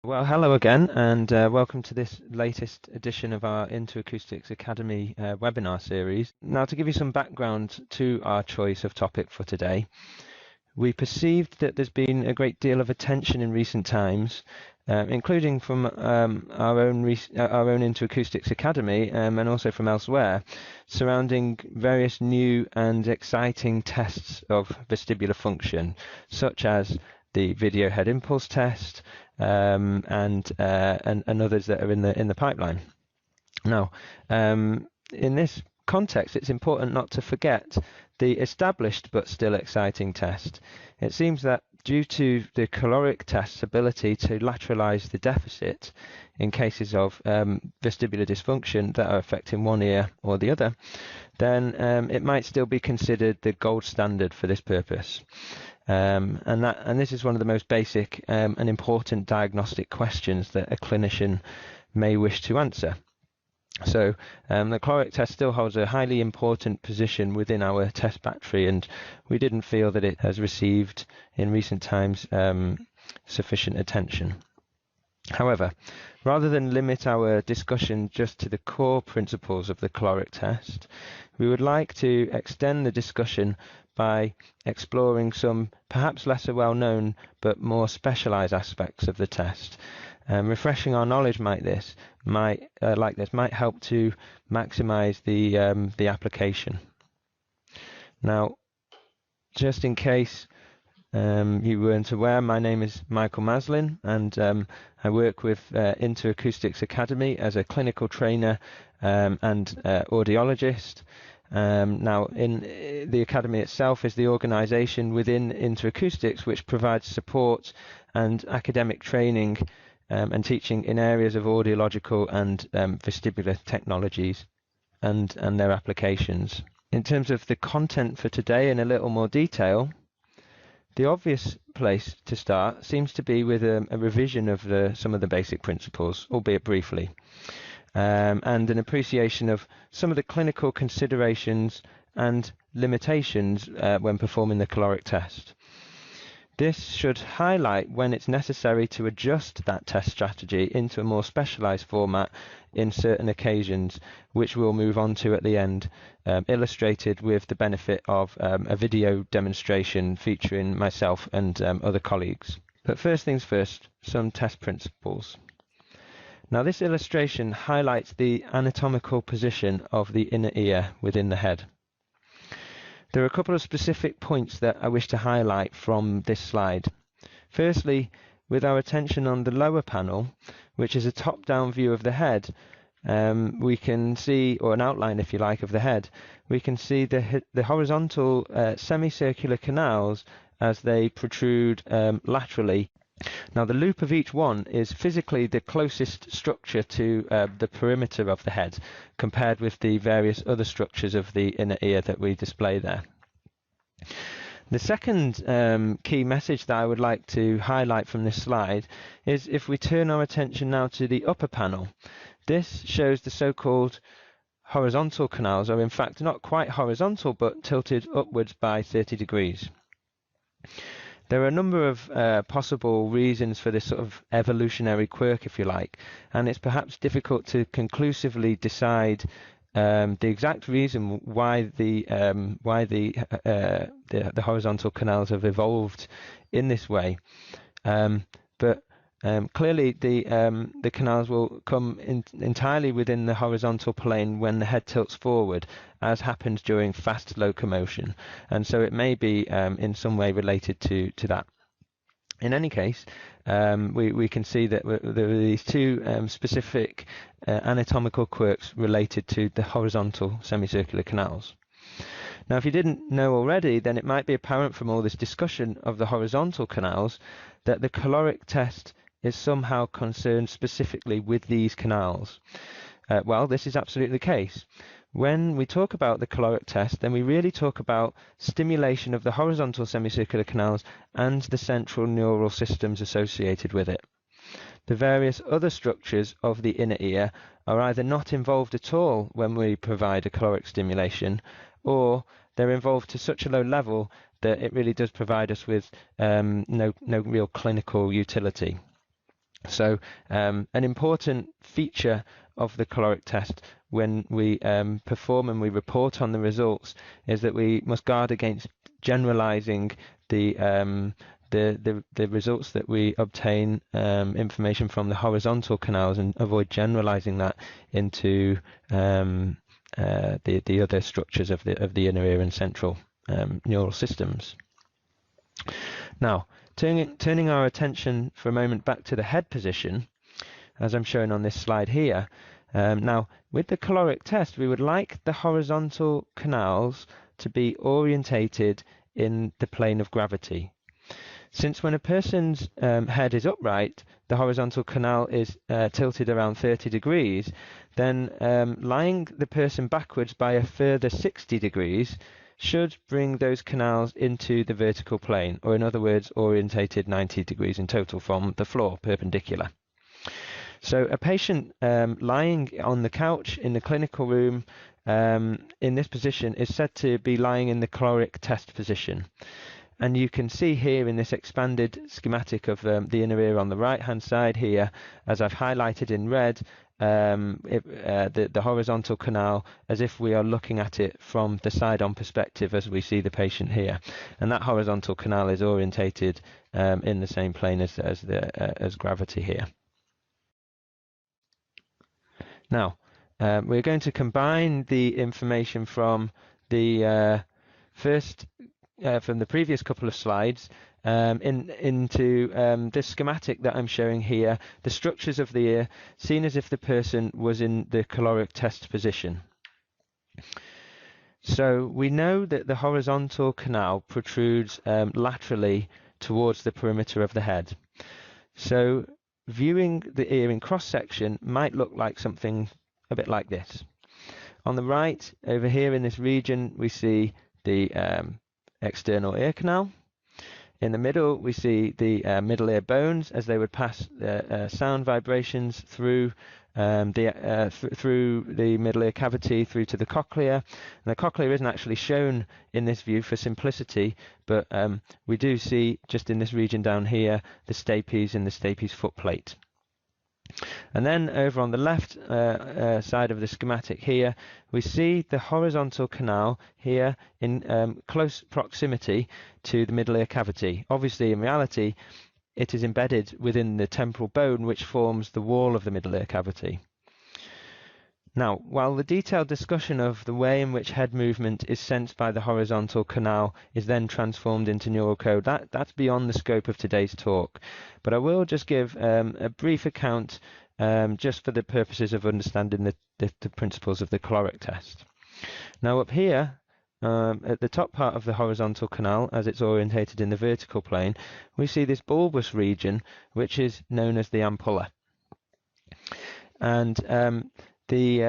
Well, hello again, and welcome to this latest edition of our Into Acoustics Academy webinar series. Now, to give you some background to our choice of topic for today, we perceived that there's been a great deal of attention in recent times, including from our own Into Acoustics Academy and also from elsewhere, surrounding various new and exciting tests of vestibular function, such as the video head impulse test, and others that are in the pipeline. Now, in this context, it's important not to forget the established but still exciting test. It seems that due to the caloric test's ability to lateralize the deficit in cases of vestibular dysfunction that are affecting one ear or the other, then it might still be considered the gold standard for this purpose. And this is one of the most basic and important diagnostic questions that a clinician may wish to answer. So the caloric test still holds a highly important position within our test battery, and we didn't feel that it has received in recent times sufficient attention. However, rather than limit our discussion just to the core principles of the caloric test, we would like to extend the discussion by exploring some perhaps lesser well-known but more specialized aspects of the test. Refreshing our knowledge like this might help to maximize the application. Now, just in case you weren't aware, my name is Michael Maslin, and I work with Into Acoustics Academy as a clinical trainer and audiologist. Now, in the Academy itself is the organisation within Into Acoustics which provides support and academic training and teaching in areas of audiological and vestibular technologies and their applications. In terms of the content for today in a little more detail, the obvious place to start seems to be with a revision of some of the basic principles, albeit briefly, and an appreciation of some of the clinical considerations and limitations when performing the caloric test. This should highlight when it's necessary to adjust that test strategy into a more specialized format in certain occasions, which we'll move on to at the end, illustrated with the benefit of a video demonstration featuring myself and other colleagues. But first things first, some test principles. Now, this illustration highlights the anatomical position of the inner ear within the head. There are a couple of specific points that I wish to highlight from this slide. Firstly, with our attention on the lower panel, which is a top-down view of the head, we can see, or an outline if you like, of the head, we can see the horizontal semicircular canals as they protrude laterally. Now, the loop of each one is physically the closest structure to the perimeter of the head, compared with the various other structures of the inner ear that we display there. The second key message that I would like to highlight from this slide is if we turn our attention now to the upper panel. This shows the so-called horizontal canals, or in fact not quite horizontal but tilted upwards by 30 degrees. There are a number of possible reasons for this sort of evolutionary quirk, if you like, and it's perhaps difficult to conclusively decide the exact reason why the horizontal canals have evolved in this way. But clearly the canals will come entirely within the horizontal plane when the head tilts forward, as happens during fast locomotion, and so it may be in some way related to that. In any case, we can see that there are these two specific anatomical quirks related to the horizontal semicircular canals. Now, if you didn't know already, then it might be apparent from all this discussion of the horizontal canals that the caloric test is somehow concerned specifically with these canals. Well, this is absolutely the case. When we talk about the caloric test, then we really talk about stimulation of the horizontal semicircular canals and the central neural systems associated with it. The various other structures of the inner ear are either not involved at all when we provide a caloric stimulation, or they're involved to such a low level that it really does provide us with no real clinical utility. So an important feature of the caloric test when we perform and we report on the results is that we must guard against generalizing the results that we obtain information from the horizontal canals, and avoid generalizing that into the other structures of the inner ear and central neural systems. Now, turning our attention for a moment back to the head position, as I'm showing on this slide here. Now, with the caloric test, we would like the horizontal canals to be orientated in the plane of gravity. Since when a person's head is upright, the horizontal canal is tilted around 30 degrees, then lying the person backwards by a further 60 degrees should bring those canals into the vertical plane, or in other words, orientated 90 degrees in total from the floor, perpendicular. So a patient lying on the couch in the clinical room in this position is said to be lying in the caloric test position. And you can see here in this expanded schematic of the inner ear on the right hand side here, as I've highlighted in red, the horizontal canal as if we are looking at it from the side-on perspective as we see the patient here. And that horizontal canal is orientated in the same plane as gravity here. Now, we're going to combine the information from the from the previous couple of slides into this schematic that I'm showing here, the structures of the ear seen as if the person was in the caloric test position. So we know that the horizontal canal protrudes laterally towards the perimeter of the head. So viewing the ear in cross-section might look like something a bit like this. On the right, over here in this region, we see the external ear canal. In the middle, we see the middle ear bones as they would pass sound vibrations through through the middle ear cavity through to the cochlea. And the cochlea isn't actually shown in this view for simplicity, but we do see just in this region down here the stapes and the stapes footplate. And then over on the left side of the schematic here, we see the horizontal canal here in close proximity to the middle ear cavity. Obviously, in reality, it is embedded within the temporal bone, which forms the wall of the middle ear cavity. Now, while the detailed discussion of the way in which head movement is sensed by the horizontal canal is then transformed into neural code, that's beyond the scope of today's talk. But I will just give a brief account just for the purposes of understanding the principles of the caloric test. Now up here, at the top part of the horizontal canal, as it's orientated in the vertical plane, we see this bulbous region, which is known as the ampulla. And the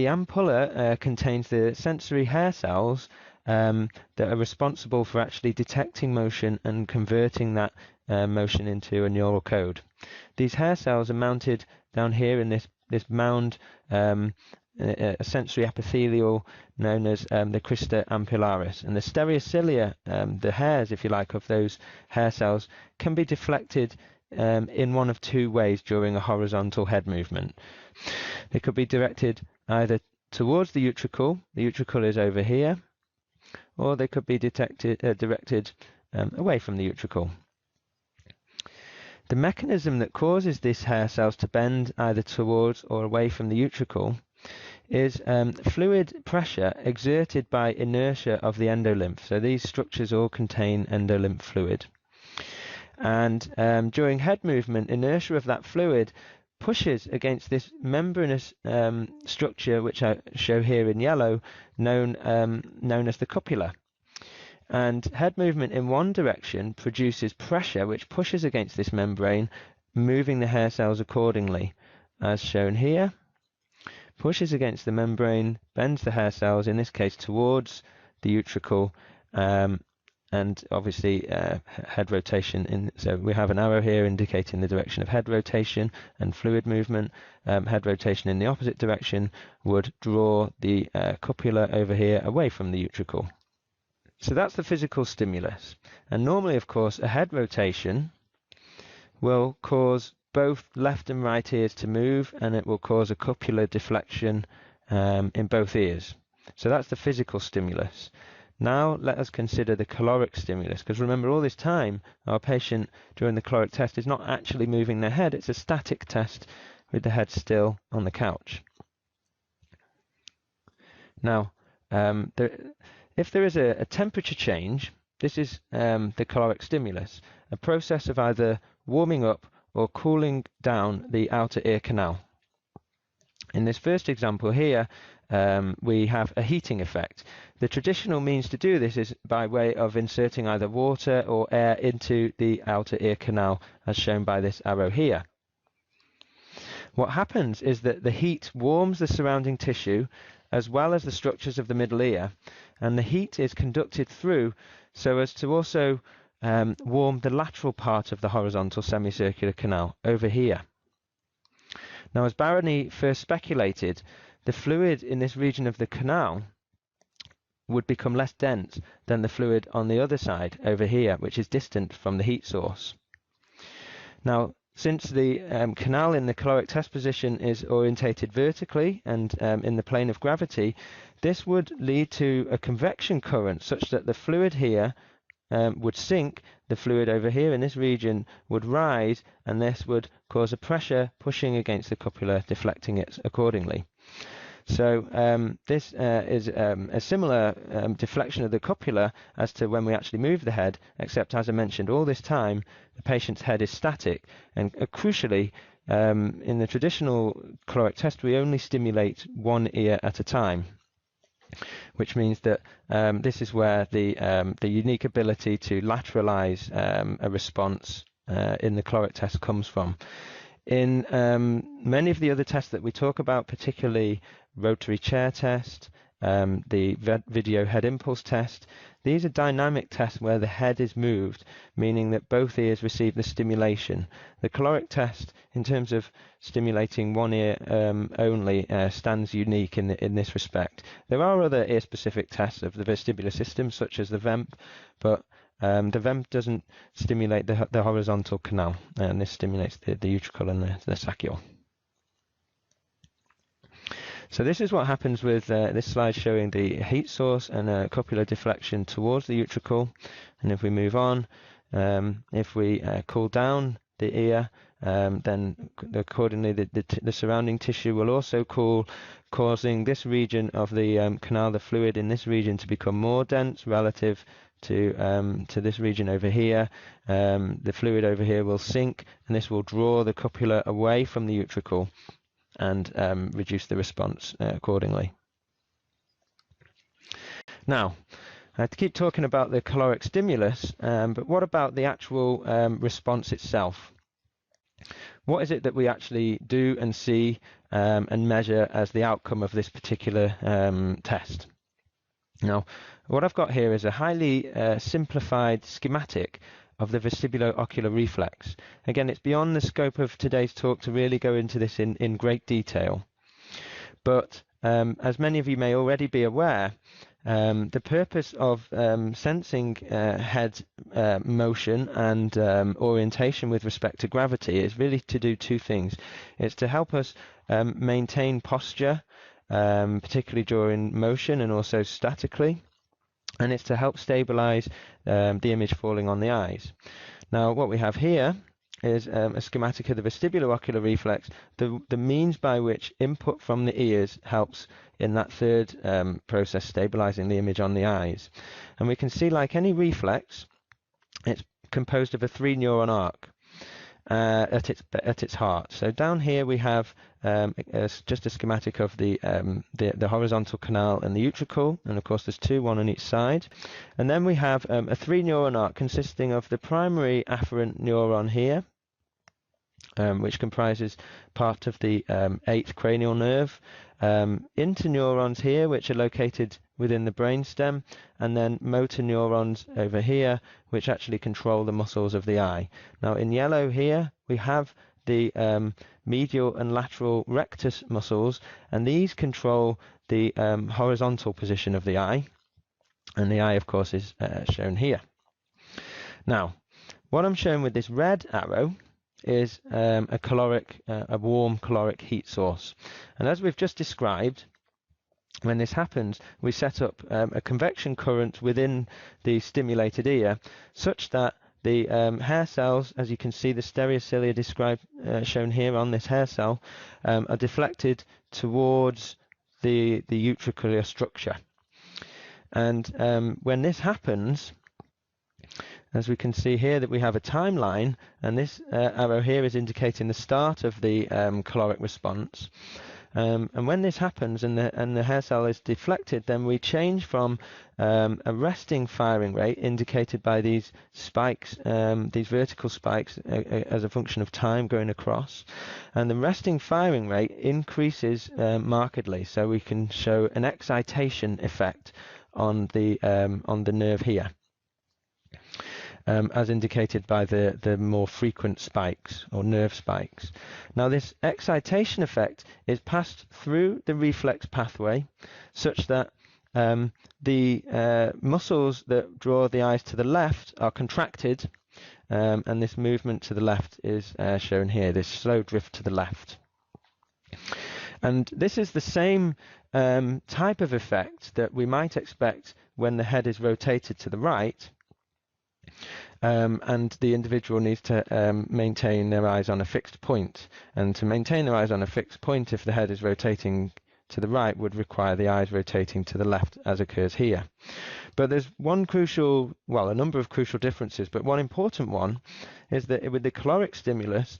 ampulla contains the sensory hair cells that are responsible for actually detecting motion and converting that motion into a neural code. These hair cells are mounted down here in this mound, a sensory epithelial known as the crista ampullaris. And the stereocilia, the hairs, if you like, of those hair cells can be deflected in one of two ways during a horizontal head movement. They could be directed either towards the utricle is over here, or they could be directed away from the utricle. The mechanism that causes these hair cells to bend either towards or away from the utricle is fluid pressure exerted by inertia of the endolymph. So these structures all contain endolymph fluid. And during head movement, inertia of that fluid pushes against this membranous structure, which I show here in yellow, known as the cupula. And head movement in one direction produces pressure which pushes against this membrane, moving the hair cells accordingly, as shown here. Pushes against the membrane, bends the hair cells, in this case towards the utricle, and obviously head rotation. So we have an arrow here indicating the direction of head rotation and fluid movement. Head rotation in the opposite direction would draw the cupula over here away from the utricle. So that's the physical stimulus. And normally, of course, a head rotation will cause both left and right ears to move, and it will cause a copular deflection in both ears. So that's the physical stimulus. Now let us consider the caloric stimulus, because remember, all this time our patient during the caloric test is not actually moving their head. It's a static test with the head still on the couch. Now, if there is a temperature change, this is the caloric stimulus, a process of either warming up or cooling down the outer ear canal. In this first example here, we have a heating effect. The traditional means to do this is by way of inserting either water or air into the outer ear canal, as shown by this arrow here. What happens is that the heat warms the surrounding tissue as well as the structures of the middle ear, and the heat is conducted through so as to also warm the lateral part of the horizontal semicircular canal over here. Now, as Barony first speculated, the fluid in this region of the canal would become less dense than the fluid on the other side over here, which is distant from the heat source. Now, since the canal in the caloric test position is orientated vertically and in the plane of gravity, this would lead to a convection current such that the fluid here would sink, the fluid over here in this region would rise, and this would cause a pressure pushing against the cupula, deflecting it accordingly. So this is a similar deflection of the cupula as to when we actually move the head, except, as I mentioned, all this time the patient's head is static, and crucially, in the traditional caloric test we only stimulate one ear at a time, which means that this is where the unique ability to lateralize a response in the caloric test comes from. In many of the other tests that we talk about, particularly rotary chair test, the video head impulse test, these are dynamic tests where the head is moved, meaning that both ears receive the stimulation. The caloric test, in terms of stimulating one ear only, stands unique in this respect. There are other ear-specific tests of the vestibular system, such as the VEMP, but the VEMP doesn't stimulate the horizontal canal, and this stimulates the utricle and the saccule. So this is what happens with this slide showing the heat source and a copular deflection towards the utricle. And if we move on, if we cool down the ear, then accordingly the surrounding tissue will also cool, causing this region of the canal, the fluid in this region, to become more dense relative to this region over here. The fluid over here will sink, and this will draw the cupula away from the utricle and reduce the response accordingly. Now, I have to keep talking about the caloric stimulus, but what about the actual response itself? What is it that we actually do and see and measure as the outcome of this particular test? Now, what I've got here is a highly simplified schematic of the vestibulo-ocular reflex. Again, it's beyond the scope of today's talk to really go into this in great detail. But as many of you may already be aware, the purpose of sensing head motion and orientation with respect to gravity is really to do two things. It's to help us maintain posture, particularly during motion and also statically, and it's to help stabilize the image falling on the eyes. Now, what we have here is a schematic of the vestibulo-ocular reflex, the means by which input from the ears helps in that third process, stabilizing the image on the eyes. And we can see, like any reflex, it's composed of a 3-neuron arc at its heart. So down here we have just a schematic of the horizontal canal and the utricle, and of course there's two, one on each side. And then we have a 3-neuron arc consisting of the primary afferent neuron here, which comprises part of the 8th cranial nerve, interneurons here, which are located within the brainstem, and then motor neurons over here, which actually control the muscles of the eye. Now, in yellow here, we have the medial and lateral rectus muscles, and these control the horizontal position of the eye, and the eye, of course, is shown here. Now, what I'm showing with this red arrow is a warm caloric heat source. And as we've just described, when this happens, we set up a convection current within the stimulated ear such that the hair cells, as you can see, the stereocilia described shown here on this hair cell, are deflected towards the utricular structure. And when this happens, as we can see here, that we have a timeline, and this arrow here is indicating the start of the caloric response. And when this happens and the hair cell is deflected, then we change from a resting firing rate indicated by these spikes, these vertical spikes as a function of time going across, and the resting firing rate increases markedly, so we can show an excitation effect on the nerve here. As indicated by the more frequent spikes or nerve spikes. Now this excitation effect is passed through the reflex pathway such that the muscles that draw the eyes to the left are contracted, and this movement to the left is shown here, this slow drift to the left. And this is the same type of effect that we might expect when the head is rotated to the right. And the individual needs to maintain their eyes on a fixed point. And to maintain their eyes on a fixed point, if the head is rotating to the right, would require the eyes rotating to the left, as occurs here. But there's one crucial, well, a number of crucial differences, but one important one is that with the caloric stimulus,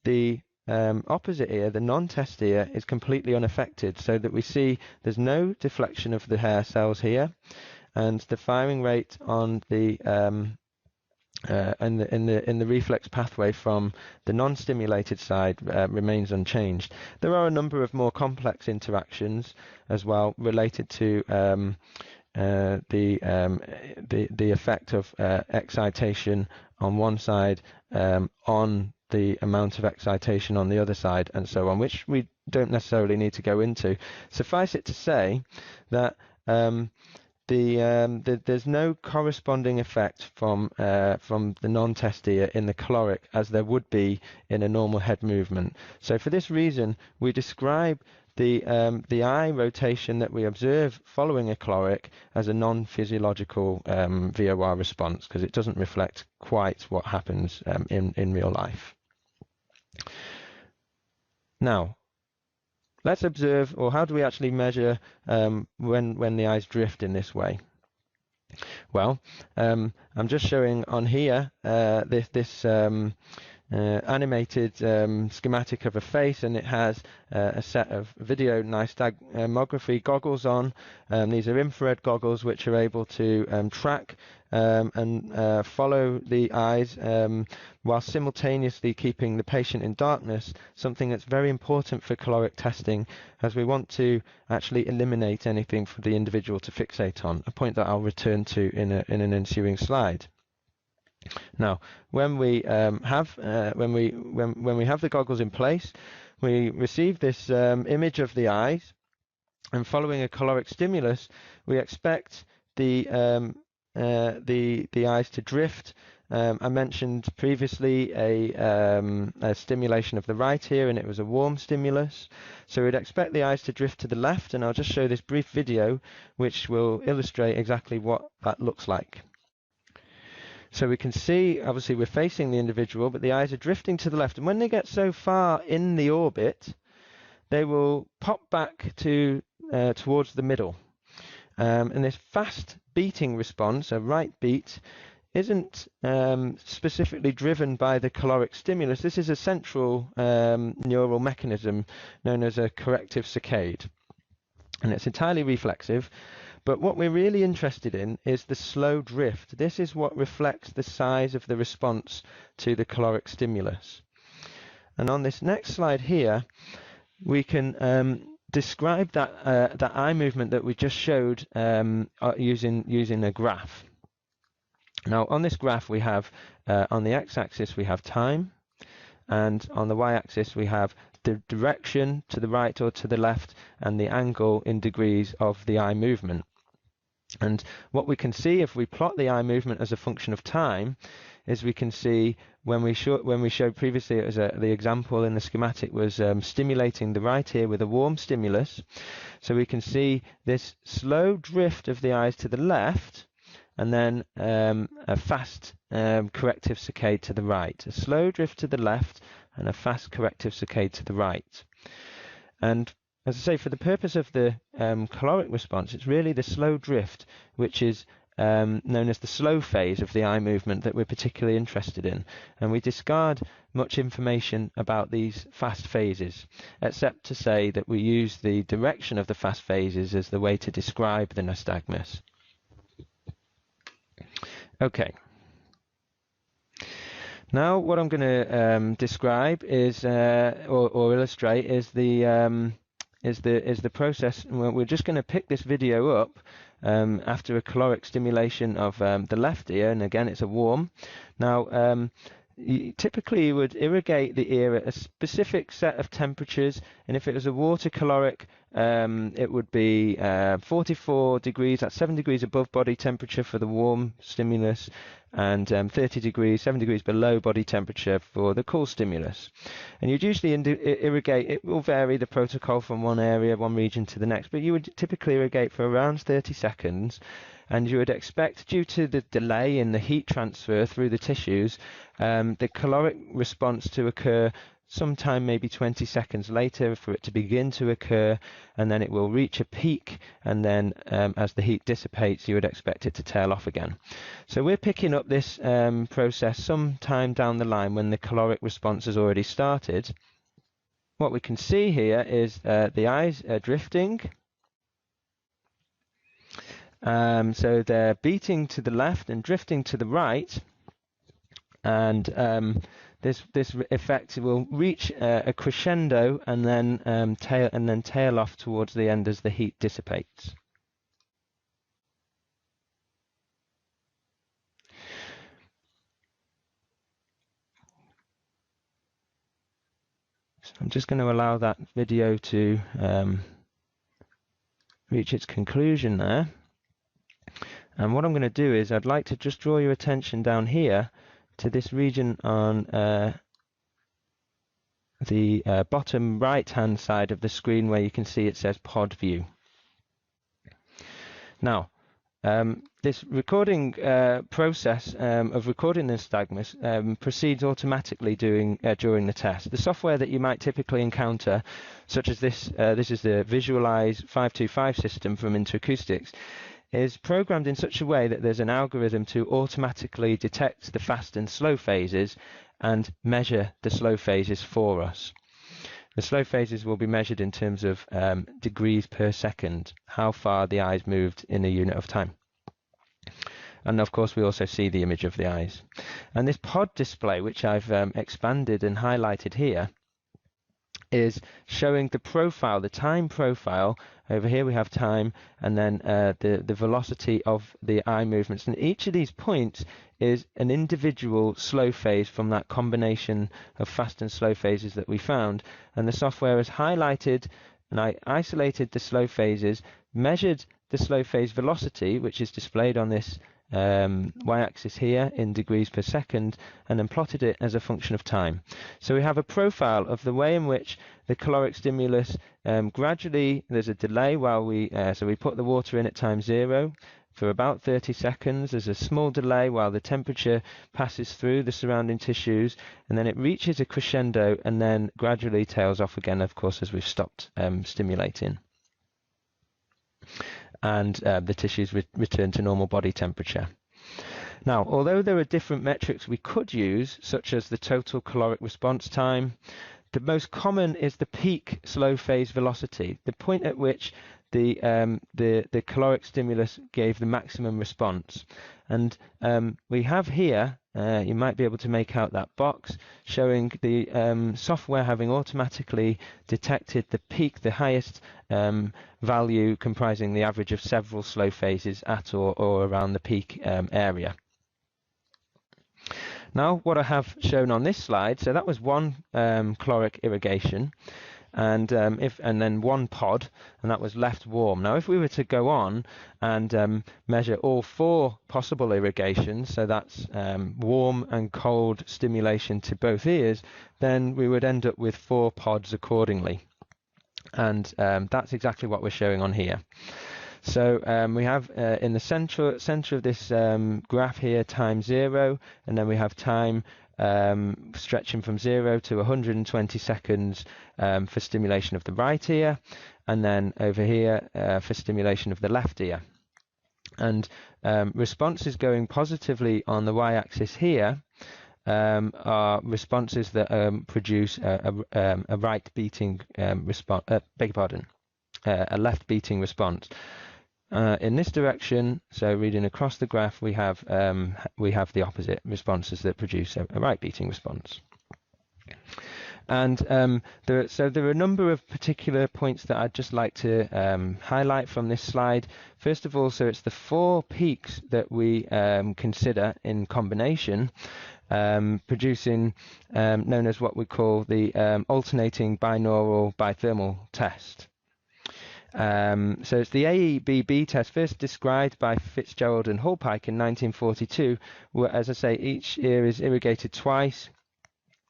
the opposite ear, the non-test ear, is completely unaffected, so that we see there's no deflection of the hair cells here, and the firing rate on the in the reflex pathway from the non-stimulated side remains unchanged. There are a number of more complex interactions as well related to the effect of excitation on one side on the amount of excitation on the other side, and so on, which we don't necessarily need to go into. Suffice it to say that there's no corresponding effect from the non-test ear in the caloric as there would be in a normal head movement. So for this reason, we describe the eye rotation that we observe following a caloric as a non-physiological VOR response, because it doesn't reflect quite what happens in real life. Now, let's observe, or how do we actually measure when the eyes drift in this way? Well, I'm just showing on here this animated schematic of a face, and it has a set of video nystagmography goggles on. These are infrared goggles which are able to track and follow the eyes while simultaneously keeping the patient in darkness, something that's very important for caloric testing, as we want to actually eliminate anything for the individual to fixate on, a point that I'll return to in an ensuing slide. Now, when we have the goggles in place, we receive this image of the eyes, and following a caloric stimulus, we expect the eyes to drift. I mentioned previously a stimulation of the right here, and it was a warm stimulus. So we'd expect the eyes to drift to the left, and I'll just show this brief video which will illustrate exactly what that looks like. So we can see, obviously we're facing the individual, but the eyes are drifting to the left. And when they get so far in the orbit, they will pop back to towards the middle. And this fast beating response, a right beat, isn't specifically driven by the caloric stimulus. This is a central neural mechanism known as a corrective saccade. And it's entirely reflexive. But what we're really interested in is the slow drift. This is what reflects the size of the response to the caloric stimulus. And on this next slide here, we can describe that eye movement that we just showed using a graph. Now, on this graph, we have on the x-axis we have time, and on the y-axis we have the direction to the right or to the left, and the angle in degrees of the eye movement. And what we can see if we plot the eye movement as a function of time is we can see when we showed previously, it was the example in the schematic was stimulating the right ear with a warm stimulus. So we can see this slow drift of the eyes to the left, and then a fast corrective saccade to the right. A slow drift to the left and a fast corrective saccade to the right. And as I say, for the purpose of the caloric response, it's really the slow drift, which is known as the slow phase of the eye movement, that we're particularly interested in. And we discard much information about these fast phases, except to say that we use the direction of the fast phases as the way to describe the nystagmus. Okay. Now what I'm going to describe is, or illustrate, is the process. We're just going to pick this video up after a caloric stimulation of the left ear, and again it's a warm. Now typically you would irrigate the ear at a specific set of temperatures, and if it was a water caloric, it would be 44 degrees, that's 7 degrees above body temperature for the warm stimulus, and 30 degrees, 7 degrees below body temperature for the cool stimulus. And you'd usually irrigate, it will vary the protocol from one area, one region to the next, but you would typically irrigate for around 30 seconds. And you would expect, due to the delay in the heat transfer through the tissues, the caloric response to occur sometime maybe 20 seconds later, for it to begin to occur, and then it will reach a peak, and then as the heat dissipates, you would expect it to tail off again. So we're picking up this process sometime down the line when the caloric response has already started. What we can see here is the eyes are drifting. So they're beating to the left and drifting to the right, and this effect will reach a crescendo and then tail off towards the end as the heat dissipates. So I'm just going to allow that video to reach its conclusion there. And what I'm going to do is I'd like to just draw your attention down here to this region on the bottom right hand side of the screen, where you can see it says pod view. Now this recording process of recording the nystagmus proceeds automatically during the test. The software that you might typically encounter, such as this is the Visualize 525 system from Interacoustics, is programmed in such a way that there's an algorithm to automatically detect the fast and slow phases and measure the slow phases for us. The slow phases will be measured in terms of degrees per second, how far the eyes moved in a unit of time. And of course we also see the image of the eyes. And this pod display, which I've expanded and highlighted here, is showing the profile, the time profile. Over here we have time, and then the velocity of the eye movements. And each of these points is an individual slow phase from that combination of fast and slow phases that we found. And the software has highlighted and I isolated the slow phases, measured the slow phase velocity, which is displayed on this y-axis here in degrees per second, and then plotted it as a function of time. So we have a profile of the way in which the caloric stimulus gradually, there's a delay while so we put the water in at time 0 for about 30 seconds. There's a small delay while the temperature passes through the surrounding tissues, and then it reaches a crescendo and then gradually tails off again, of course, as we've stopped stimulating. And the tissues return to normal body temperature. Now, although there are different metrics we could use, such as the total caloric response time, the most common is the peak slow phase velocity, the point at which the caloric stimulus gave the maximum response. And we have here, you might be able to make out that box showing the software having automatically detected the peak, the highest value comprising the average of several slow phases at or around the peak area. Now what I have shown on this slide, so that was one caloric irrigation. and then one pod, and that was left warm. Now, if we were to go on and measure all 4 possible irrigations, so that's warm and cold stimulation to both ears, then we would end up with 4 pods accordingly. And that's exactly what we're showing on here. So we have in the center of this graph here time 0, and then we have time stretching from 0 to 120 seconds for stimulation of the right ear, and then over here for stimulation of the left ear. And responses going positively on the y-axis here are responses that produce a right beating response. A left beating response. In this direction, so reading across the graph, we have the opposite responses that produce a right beating response. And there are a number of particular points that I'd just like to highlight from this slide. First of all, so it's the 4 peaks that we consider in combination, producing known as what we call the alternating binaural bithermal test. So it's the AEBB test, first described by Fitzgerald and Hallpike in 1942, where, as I say, each ear is irrigated twice,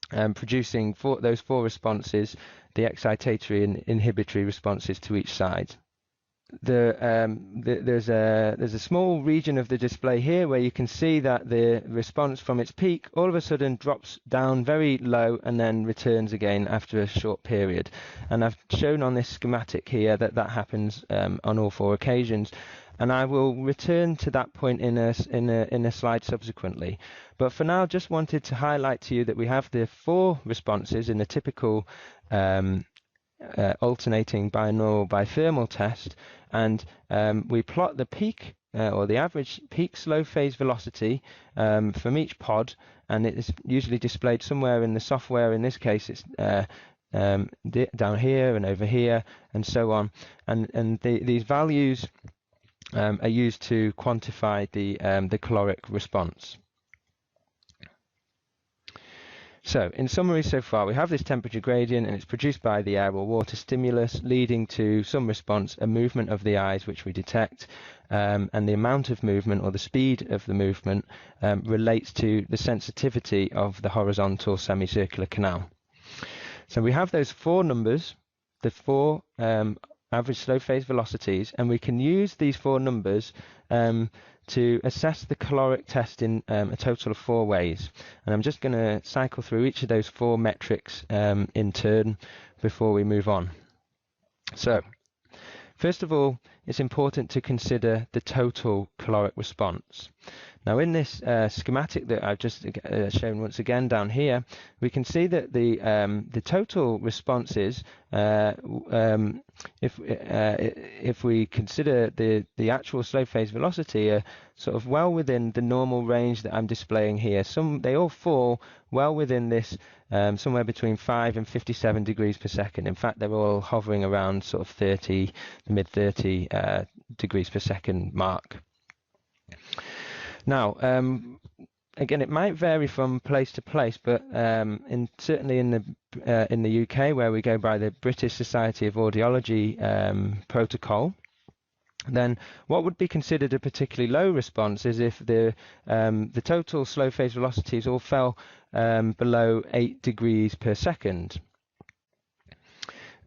producing those 4 responses, the excitatory and inhibitory responses to each side. There's a small region of the display here where you can see that the response from its peak all of a sudden drops down very low and then returns again after a short period. And I've shown on this schematic here that happens on all 4 occasions. And I will return to that point in a slide subsequently. But for now, just wanted to highlight to you that we have the 4 responses in the typical alternating binaural bithermal test, and we plot the peak or the average peak slow phase velocity from each pod, and it is usually displayed somewhere in the software. In this case, it's down here and over here and so on, and these values are used to quantify the caloric response. So, in summary so far, we have this temperature gradient, and it's produced by the air or water stimulus, leading to some response, a movement of the eyes, which we detect, and the amount of movement or the speed of the movement relates to the sensitivity of the horizontal semicircular canal. So we have those 4 numbers, the 4 average slow phase velocities, and we can use these 4 numbers to assess the caloric test in a total of 4 ways. And I'm just going to cycle through each of those 4 metrics in turn before we move on. So, first of all, it's important to consider the total caloric response. Now, in this schematic that I've just shown once again down here, we can see that the total responses, if we consider the actual slow phase velocity, are sort of well within the normal range that I'm displaying here. They all fall well within this, somewhere between 5 and 57 degrees per second. In fact, they're all hovering around sort of 30, the mid 30 degrees per second mark. Now, again, it might vary from place to place, but certainly in the UK, where we go by the British Society of Audiology protocol, then what would be considered a particularly low response is if the total slow phase velocities all fell below 8 degrees per second.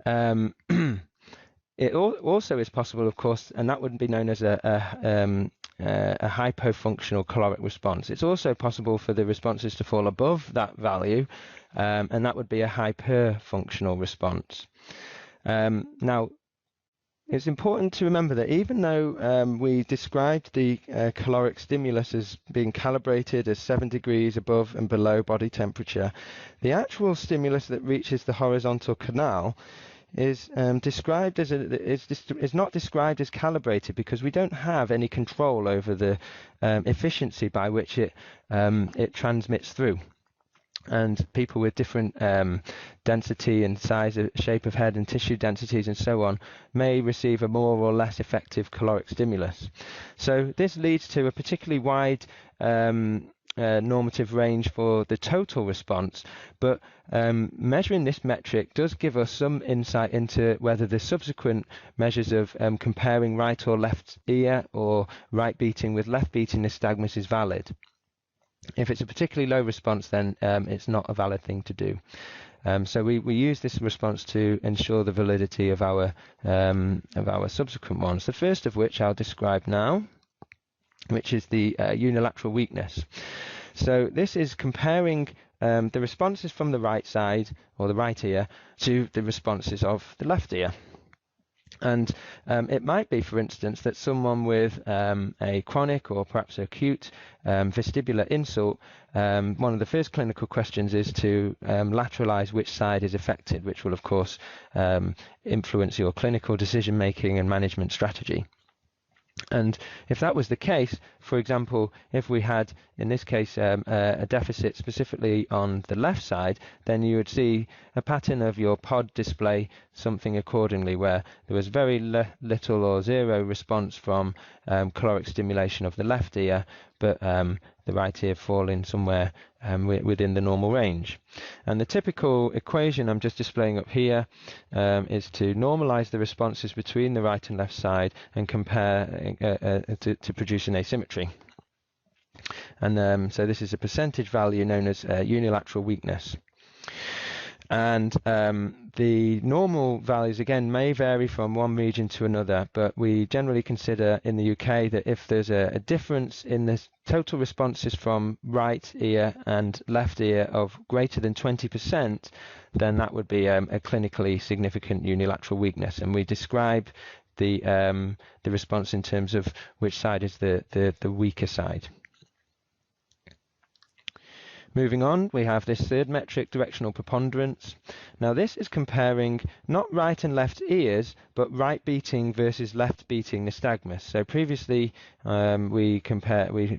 It also is possible, of course, and that would be known as a hypofunctional caloric response. It's also possible for the responses to fall above that value, and that would be a hyperfunctional response. Now, it's important to remember that even though we described the caloric stimulus as being calibrated as 7 degrees above and below body temperature, the actual stimulus that reaches the horizontal canal is not described as calibrated, because we don't have any control over the efficiency by which it transmits through. And people with different density and size, shape of head and tissue densities and so on may receive a more or less effective caloric stimulus. So this leads to a particularly wide normative range for the total response, but measuring this metric does give us some insight into whether the subsequent measures of comparing right or left ear or right beating with left beating nystagmus is valid. If it's a particularly low response, then it's not a valid thing to do. So we use this response to ensure the validity of our subsequent ones. The first of which I'll describe now, which is the unilateral weakness. So this is comparing the responses from the right side or the right ear to the responses of the left ear. And it might be, for instance, that someone with a chronic or perhaps acute vestibular insult, one of the first clinical questions is to lateralize which side is affected, which will, of course, influence your clinical decision-making and management strategy. And if that was the case, for example, if we had, in this case, a deficit specifically on the left side, then you would see a pattern of your pod display something accordingly, where there was very little or zero response from caloric stimulation of the left ear, but the right ear falling somewhere within the normal range. And the typical equation I'm just displaying up here is to normalize the responses between the right and left side and compare to produce an asymmetry. And so this is a percentage value known as unilateral weakness. And the normal values, again, may vary from one region to another, but we generally consider in the UK that if there's a difference in the total responses from right ear and left ear of greater than 20%, then that would be a clinically significant unilateral weakness. And we describe the response in terms of which side is the weaker side. Moving on, we have this third metric, directional preponderance. Now this is comparing not right and left ears, but right beating versus left beating nystagmus. So previously we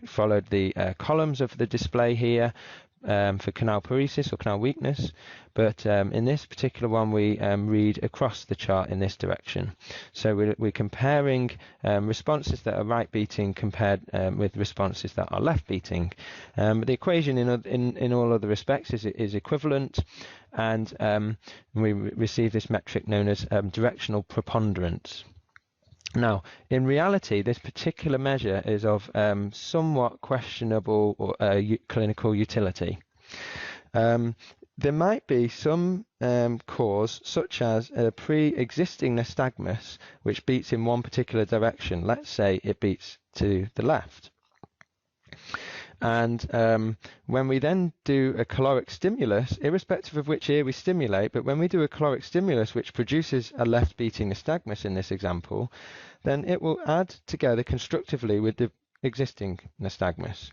followed the columns of the display here for canal paresis or canal weakness, but in this particular one we read across the chart in this direction. So we're comparing responses that are right beating compared with responses that are left beating. The equation in all other respects is equivalent, and we receive this metric known as directional preponderance. Now, in reality, this particular measure is of somewhat questionable clinical utility. There might be some cause, such as a pre-existing nystagmus, which beats in one particular direction. Let's say it beats to the left. And when we then do a caloric stimulus, irrespective of which ear we stimulate, but when we do a caloric stimulus which produces a left beating nystagmus in this example, then it will add together constructively with the existing nystagmus.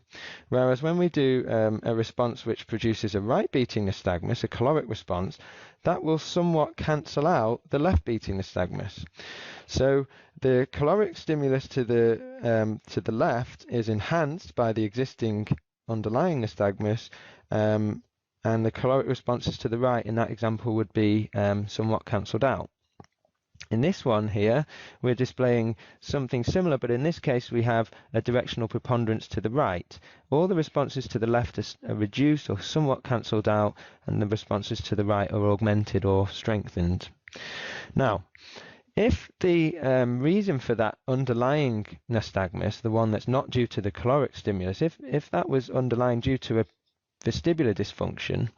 Whereas when we do a response which produces a right beating nystagmus, a caloric response, that will somewhat cancel out the left beating nystagmus. So the caloric stimulus to the left is enhanced by the existing underlying nystagmus, and the caloric responses to the right in that example would be somewhat cancelled out. In this one here, we're displaying something similar, but in this case we have a directional preponderance to the right. All the responses to the left are reduced or somewhat cancelled out, and the responses to the right are augmented or strengthened. Now, if the reason for that underlying nystagmus, the one that's not due to the caloric stimulus, if that was underlying due to a vestibular dysfunction,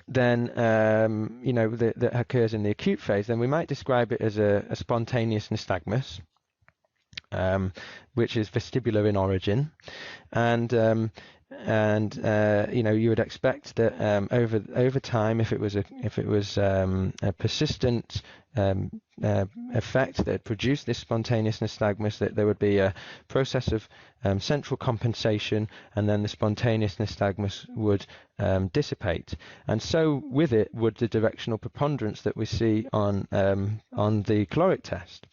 then that occurs in the acute phase, then we might describe it as a spontaneous nystagmus, which is vestibular in origin, and you would expect that over time, if it was a persistent effect that produced this spontaneous nystagmus, that there would be a process of central compensation, and then the spontaneous nystagmus would dissipate, and so with it would the directional preponderance that we see on the caloric test.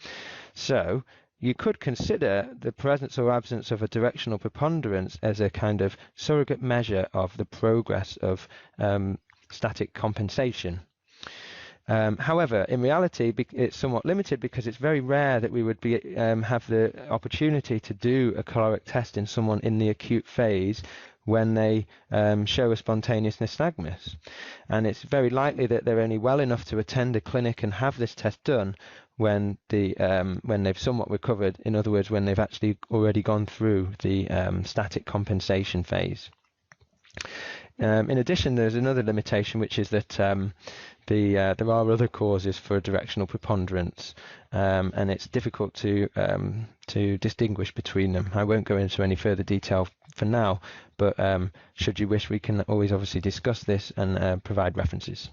So you could consider the presence or absence of a directional preponderance as a kind of surrogate measure of the progress of static compensation. However, in reality, it's somewhat limited because it's very rare that we would have the opportunity to do a caloric test in someone in the acute phase when they show a spontaneous nystagmus. And it's very likely that they're only well enough to attend a clinic and have this test done when they've somewhat recovered, in other words, when they've actually already gone through the static compensation phase. In addition, there's another limitation, which is that there are other causes for directional preponderance, and it's difficult to distinguish between them. I won't go into any further detail for now, but should you wish, we can always obviously discuss this and provide references.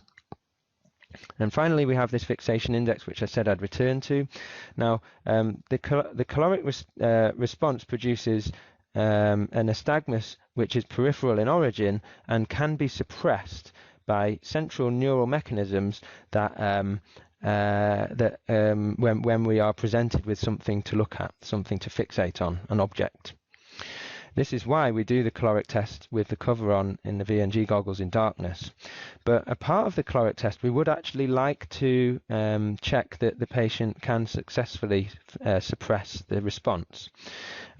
And finally, we have this fixation index, which I said I'd return to. Now, the caloric response produces a nystagmus which is peripheral in origin and can be suppressed by central neural mechanisms that when we are presented with something to look at, something to fixate on, an object. This is why we do the caloric test with the cover on in the VNG goggles in darkness. But a part of the caloric test, we would actually like to check that the patient can successfully suppress the response.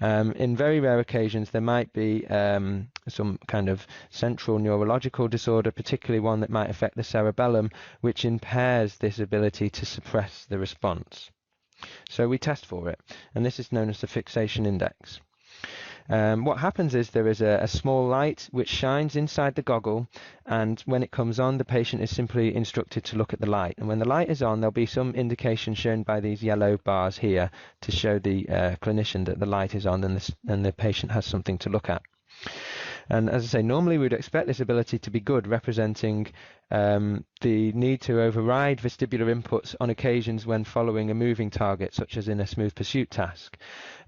In very rare occasions, there might be some kind of central neurological disorder, particularly one that might affect the cerebellum, which impairs this ability to suppress the response. So we test for it, and this is known as the fixation index. What happens is there is a small light which shines inside the goggle, and when it comes on, the patient is simply instructed to look at the light. And when the light is on, there'll be some indication shown by these yellow bars here to show the clinician that the light is on and the patient has something to look at. And as I say, normally we'd expect this ability to be good, representing the need to override vestibular inputs on occasions when following a moving target, such as in a smooth pursuit task.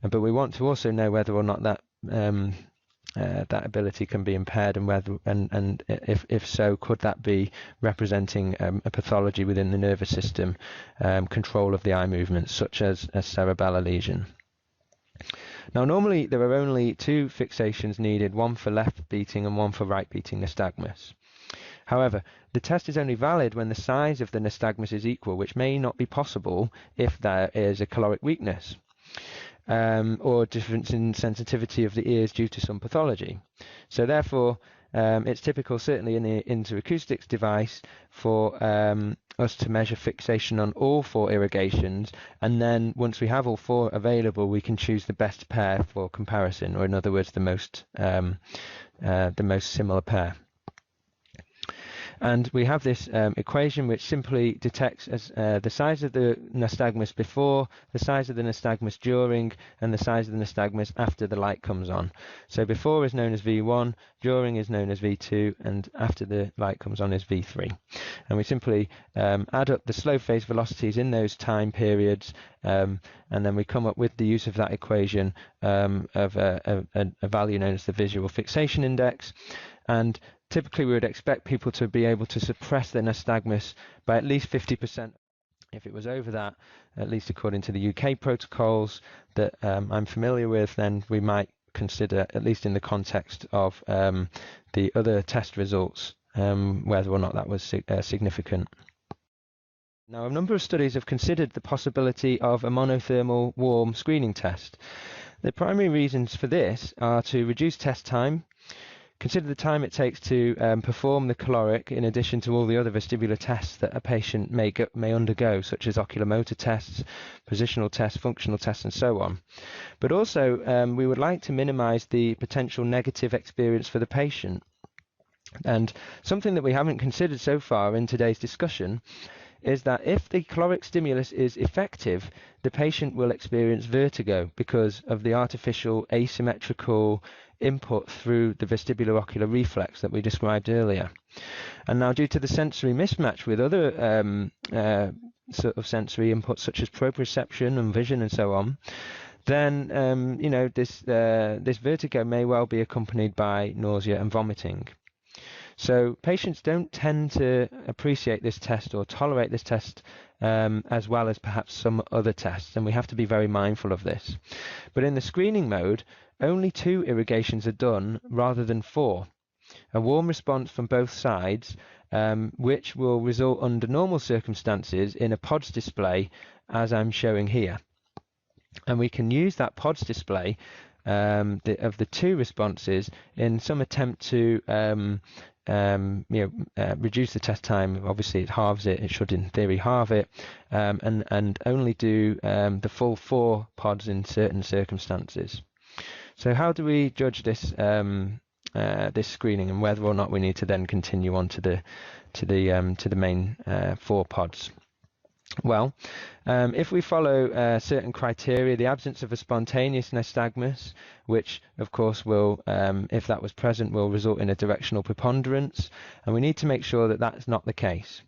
But we want to also know whether or not that that ability can be impaired, and whether and if so, could that be representing a pathology within the nervous system, control of the eye movements, such as a cerebellar lesion. Now, normally there are only two fixations needed, one for left beating and one for right beating nystagmus. However, the test is only valid when the size of the nystagmus is equal, which may not be possible if there is a caloric weakness, or difference in sensitivity of the ears due to some pathology. So therefore, it's typical, certainly in the interacoustics device, for us to measure fixation on all four irrigations, and then once we have all four available, we can choose the best pair for comparison, or in other words, the most similar pair. And we have this equation which simply detects as the size of the nystagmus before, the size of the nystagmus during, and the size of the nystagmus after the light comes on. So before is known as V1, during is known as V2, and after the light comes on is V3. And we simply add up the slow phase velocities in those time periods, and then we come up with the use of that equation of a value known as the visual fixation index. And typically, we would expect people to be able to suppress their nystagmus by at least 50%. If it was over that, at least according to the UK protocols that I'm familiar with, then we might consider, at least in the context of the other test results, whether or not that was significant. Now, a number of studies have considered the possibility of a monothermal warm screening test. The primary reasons for this are to reduce test time, consider the time it takes to perform the caloric, in addition to all the other vestibular tests that a patient may undergo, such as oculomotor tests, positional tests, functional tests, and so on. But also, we would like to minimize the potential negative experience for the patient. And something that we haven't considered so far in today's discussion is that if the caloric stimulus is effective, the patient will experience vertigo because of the artificial asymmetrical input through the vestibulo-ocular reflex that we described earlier. And now, due to the sensory mismatch with other sort of sensory inputs such as proprioception and vision and so on, then this vertigo may well be accompanied by nausea and vomiting. So patients don't tend to appreciate this test or tolerate this test as well as perhaps some other tests, and we have to be very mindful of this. But in the screening mode, only 2 irrigations are done rather than 4. a warm response from both sides, which will result under normal circumstances in a PODS display as I'm showing here. And we can use that PODS display of the two responses in some attempt to reduce the test time. Obviously, it halves it. It should, in theory, halve it, and only do the full 4 pods in certain circumstances. So, how do we judge this this screening, and whether or not we need to then continue on to the main 4 pods? Well, if we follow certain criteria, the absence of a spontaneous nystagmus, which of course will, if that was present, will result in a directional preponderance, and we need to make sure that that's not the case,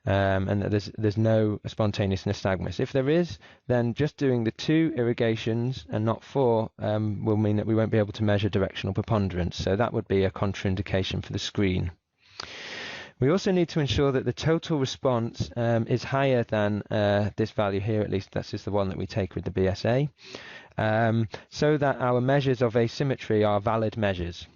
and that there's no spontaneous nystagmus. If there is, then just doing the 2 irrigations and not 4 will mean that we won't be able to measure directional preponderance, so that would be a contraindication for the screen. We also need to ensure that the total response is higher than this value here, at least this is the one that we take with the BSA, so that our measures of asymmetry are valid measures.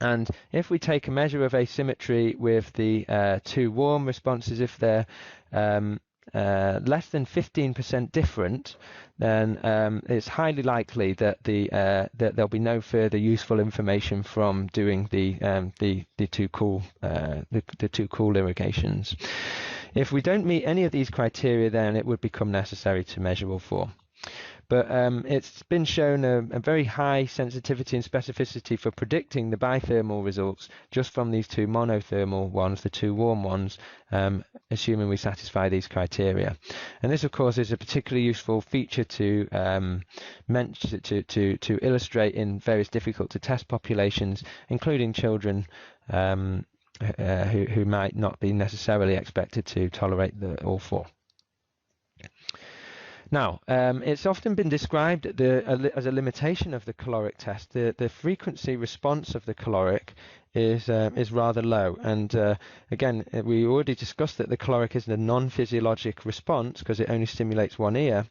And if we take a measure of asymmetry with the 2 warm responses, if they're less than 15% different, then it's highly likely that that there'll be no further useful information from doing the 2 cool irrigations. If we don't meet any of these criteria, then it would become necessary to measure all 4. But it's been shown a very high sensitivity and specificity for predicting the bithermal results just from these 2 monothermal ones, the 2 warm ones, assuming we satisfy these criteria. And this, of course, is a particularly useful feature to illustrate in various difficult to test populations, including children who might not be necessarily expected to tolerate all 4. Now, it's often been described as a limitation of the caloric test. The frequency response of the caloric is rather low, and again, we already discussed that the caloric is a non-physiologic response because it only stimulates one ear,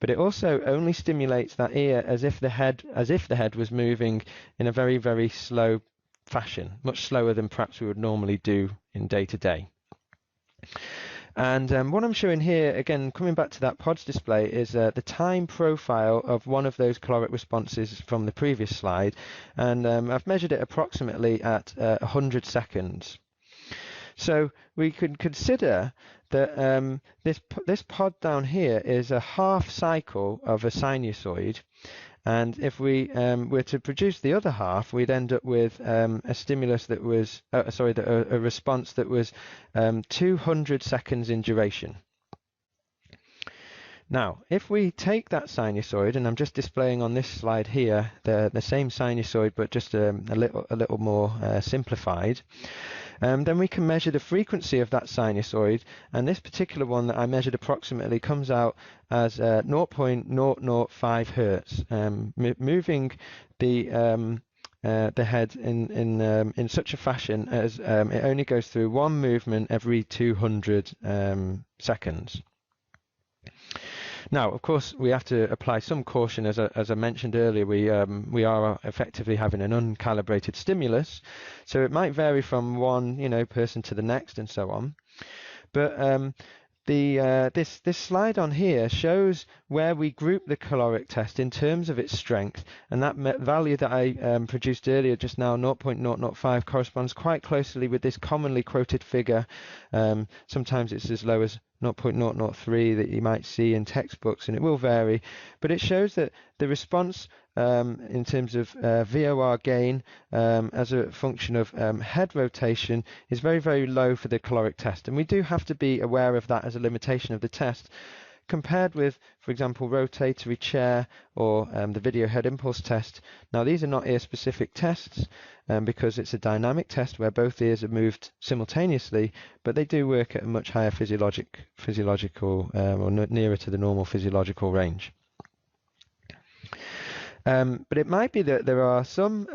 but it also only stimulates that ear as if the head was moving in a very, very slow fashion, much slower than perhaps we would normally do in day-to-day. And what I'm showing here, again, coming back to that PODS display, is the time profile of one of those caloric responses from the previous slide. And I've measured it approximately at 100 seconds. So we could consider that this pod down here is a half cycle of a sinusoid. And if we were to produce the other half, we'd end up with a stimulus that was, a response that was 200 seconds in duration. Now, if we take that sinusoid, and I'm just displaying on this slide here the same sinusoid, but just a little more simplified, then we can measure the frequency of that sinusoid, and this particular one that I measured approximately comes out as 0.005 hertz, moving the head in such a fashion as it only goes through one movement every 200 seconds. Now, of course, we have to apply some caution. As I mentioned earlier, we are effectively having an uncalibrated stimulus, so it might vary from one person to the next and so on. But this slide on here shows where we group the caloric test in terms of its strength, and that value that I produced earlier just now, 0.005, corresponds quite closely with this commonly quoted figure. Sometimes it's as low as 0.003 that you might see in textbooks, and it will vary, but it shows that the response in terms of VOR gain as a function of head rotation is very, very low for the caloric test, and we do have to be aware of that as a limitation of the test, compared with, for example, rotatory chair or the video head impulse test. Now, these are not ear-specific tests because it's a dynamic test where both ears are moved simultaneously, but they do work at a much higher physiological or nearer to the normal physiological range. But it might be that there are some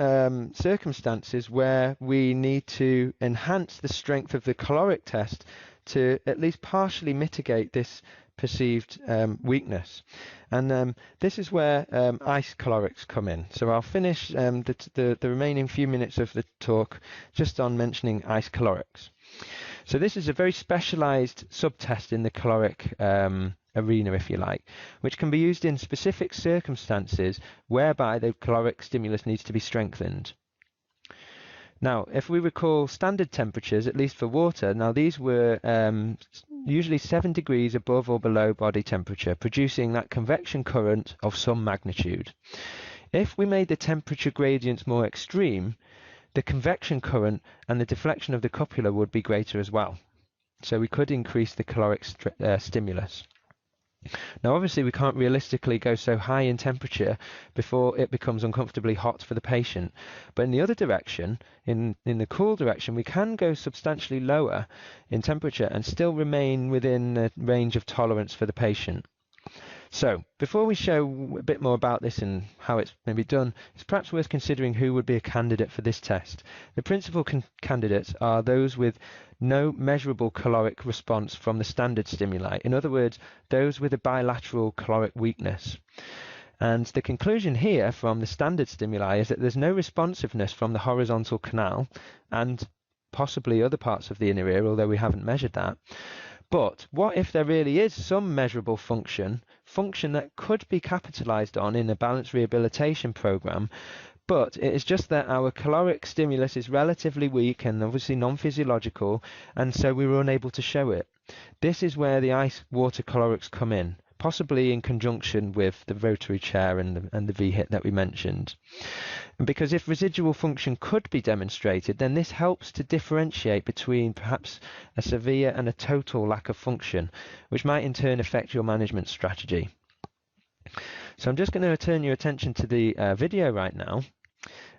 circumstances where we need to enhance the strength of the caloric test to at least partially mitigate this perceived weakness. And this is where ice calorics come in. So I'll finish the remaining few minutes of the talk just on mentioning ice calorics. So this is a very specialized subtest in the caloric arena, if you like, which can be used in specific circumstances whereby the caloric stimulus needs to be strengthened. Now, if we recall standard temperatures, at least for water, now these were usually 7 degrees above or below body temperature, producing that convection current of some magnitude. If we made the temperature gradients more extreme, the convection current and the deflection of the cupula would be greater as well. So we could increase the caloric stimulus. Now obviously we can't realistically go so high in temperature before it becomes uncomfortably hot for the patient, but in the other direction, in the cool direction, we can go substantially lower in temperature and still remain within the range of tolerance for the patient. So before we show a bit more about this and how it's maybe done, it's perhaps worth considering who would be a candidate for this test. The principal candidates are those with no measurable caloric response from the standard stimuli. In other words, those with a bilateral caloric weakness. And the conclusion here from the standard stimuli is that there's no responsiveness from the horizontal canal and possibly other parts of the inner ear, although we haven't measured that. But what if there really is some measurable function that could be capitalized on in a balanced rehabilitation program, but it is just that our caloric stimulus is relatively weak and obviously non-physiological, and so we were unable to show it. This is where the ice water calorics come in, possibly in conjunction with the rotary chair and the VHIT that we mentioned. And because if residual function could be demonstrated, then this helps to differentiate between perhaps a severe and a total lack of function, which might in turn affect your management strategy. So I'm just going to turn your attention to the video right now.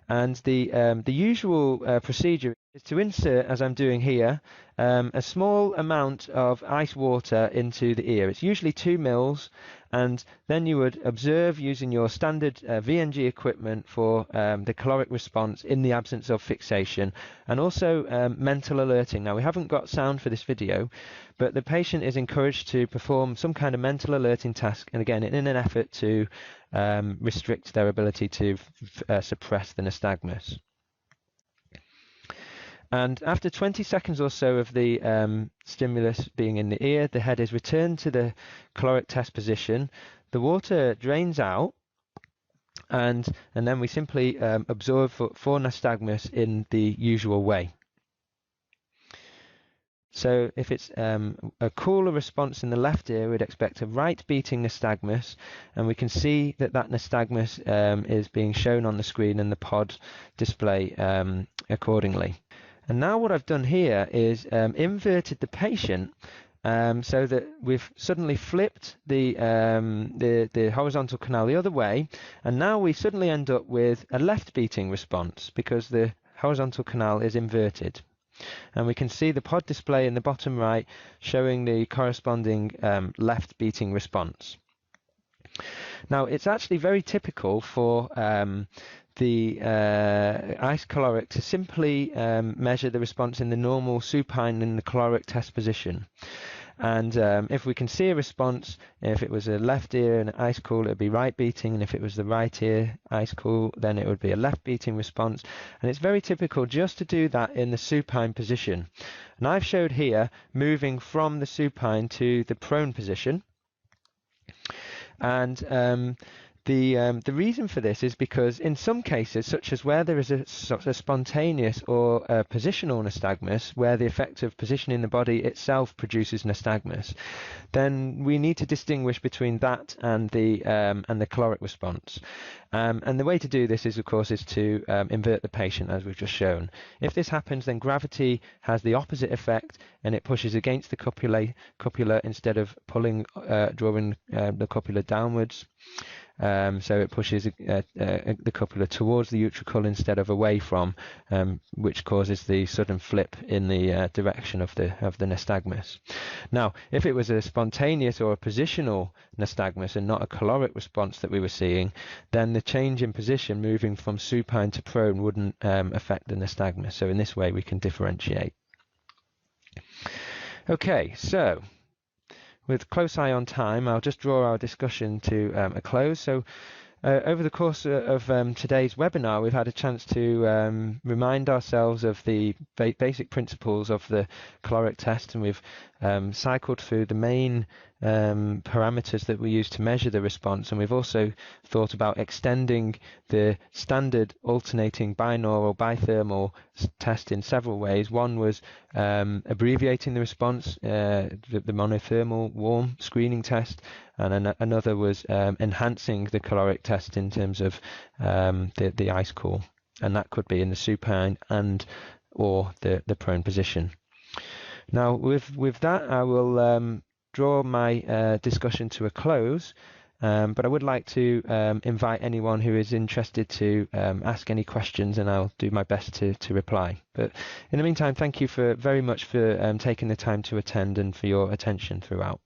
And the usual procedure is to insert, as I'm doing here, a small amount of ice water into the ear. It's usually 2 mils, and then you would observe using your standard VNG equipment for the caloric response in the absence of fixation, and also mental alerting. Now we haven't got sound for this video, but the patient is encouraged to perform some kind of mental alerting task, and again in an effort to restrict their ability to suppress the nystagmus. And after 20 seconds or so of the stimulus being in the ear, the head is returned to the caloric test position, the water drains out, and then we simply absorb for nystagmus in the usual way. So if it's a cooler response in the left ear, we'd expect a right beating nystagmus, and we can see that nystagmus is being shown on the screen and the pod display accordingly. And now what I've done here is inverted the patient so that we've suddenly flipped the horizontal canal the other way, and now we suddenly end up with a left beating response because the horizontal canal is inverted. And we can see the pod display in the bottom right showing the corresponding left beating response. Now it's actually very typical for the ice caloric to simply measure the response in the normal supine in the caloric test position. And if we can see a response, if it was a left ear and ice cool, it would be right beating, and if it was the right ear ice cool, then it would be a left beating response. And it's very typical just to do that in the supine position. And I've showed here moving from the supine to the prone position. And the reason for this is because in some cases, such as where there is a spontaneous or a positional nystagmus, where the effect of positioning the body itself produces nystagmus, then we need to distinguish between that and the caloric response. And the way to do this is, of course, to invert the patient, as we've just shown. If this happens, then gravity has the opposite effect, and it pushes against the cupula instead of drawing the cupula downwards. So it pushes the cupula towards the utricle instead of away from, which causes the sudden flip in the direction of the nystagmus. Now, if it was a spontaneous or a positional nystagmus and not a caloric response that we were seeing, then the change in position, moving from supine to prone, wouldn't affect the nystagmus. So in this way, we can differentiate. Okay, so with close eye on time, I'll just draw our discussion to a close. So over the course of today's webinar, we've had a chance to remind ourselves of the basic principles of the caloric test, and we've cycled through the main parameters that we use to measure the response, and we've also thought about extending the standard alternating binaural bithermal test in several ways. One was abbreviating the response, the monothermal warm screening test, and another was enhancing the caloric test in terms of the ice core, and that could be in the supine and or the prone position. Now with that, I will draw my discussion to a close, but I would like to invite anyone who is interested to ask any questions, and I'll do my best to reply. But in the meantime, thank you very much for taking the time to attend and for your attention throughout.